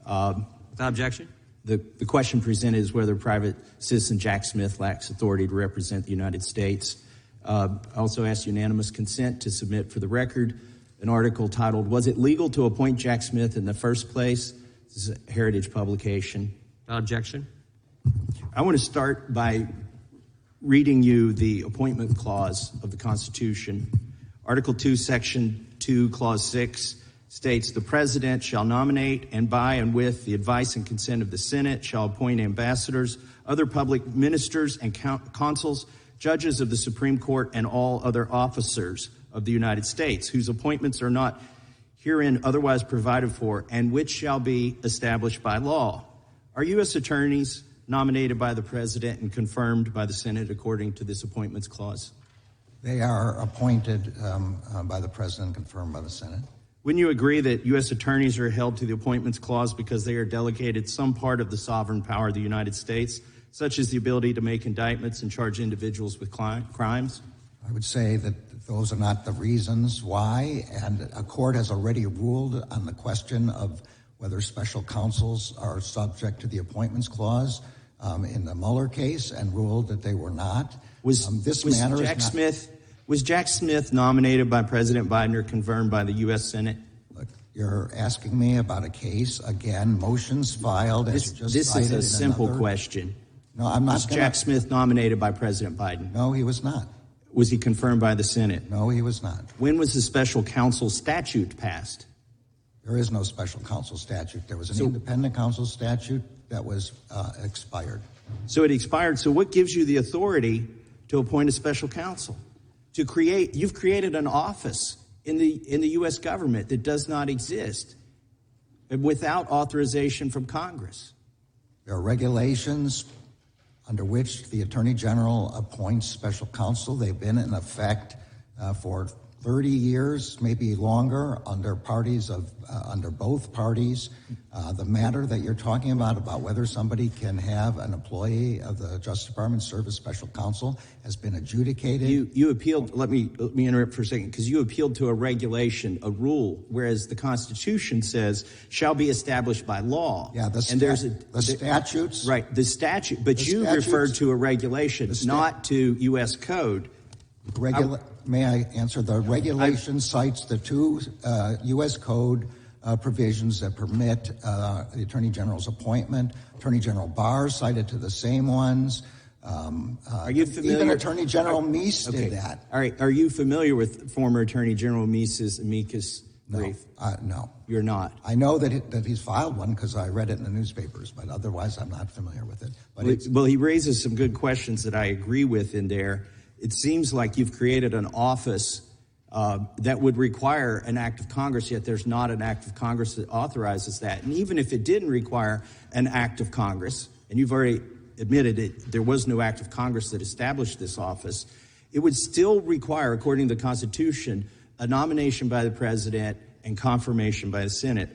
Without objection. The question presented is whether private citizen Jack Smith lacks authority to represent the United States. I also ask unanimous consent to submit for the record an article titled, "Was it legal to appoint Jack Smith in the first place?" This is a Heritage publication. Without objection. I want to start by reading you the appointment clause of the Constitution. Article 2, Section 2, Clause 6 states, "The President shall nominate and by and with the advice and consent of the Senate shall appoint ambassadors, other public ministers and consuls, judges of the Supreme Court, and all other officers of the United States, whose appointments are not herein otherwise provided for, and which shall be established by law." Are U.S. attorneys nominated by the President and confirmed by the Senate according to this appointments clause? They are appointed by the President and confirmed by the Senate. Wouldn't you agree that U.S. attorneys are held to the appointments clause because they are delegated some part of the sovereign power of the United States, such as the ability to make indictments and charge individuals with crimes? I would say that those are not the reasons why, and a court has already ruled on the question of whether special counsels are subject to the appointments clause in the Mueller case, and ruled that they were not. Was Jack Smith nominated by President Biden or confirmed by the U.S. Senate? Look, you're asking me about a case, again, motions filed as you just This cited. is a simple question. No, I'm not. Was Jack Smith nominated by President Biden? No, he was not. Was he confirmed by the Senate? No, he was not. When was the special counsel statute passed? There is no special counsel statute. There was an independent counsel statute that was expired. So it expired. So what gives you the authority to appoint a special counsel? You've created an office in the U.S. government that does not exist without authorization from Congress. There are regulations under which the Attorney General appoints special counsel. They've been in effect for 30 years, maybe longer, under both parties. The matter that you're talking about whether somebody can have an employee of the Justice Department serve as special counsel, has been adjudicated. You appealed. Let me interrupt for a second, because you appealed to a regulation, a rule, whereas the Constitution says shall be established by law. Yeah, the statutes. Right, the statute. But you referred to a regulation, not to U.S. code. May I answer? The regulation cites the two U.S. Code provisions that permit the Attorney General's appointment. Attorney General Barr cited to the same ones. Are you familiar? Even Attorney General Meese did that. All right. Are you familiar with former Attorney General Meese's amicus brief? No. You're not? I know that he's filed one because I read it in the newspapers, but otherwise I'm not familiar with it. But well, he raises some good questions that I agree with in there. It seems like you've created an office that would require an act of Congress, yet there's not an act of Congress that authorizes that. And even if it didn't require an act of Congress, and you've already admitted it, there was no act of Congress that established this office, it would still require, according to the Constitution, a nomination by the President and confirmation by the Senate.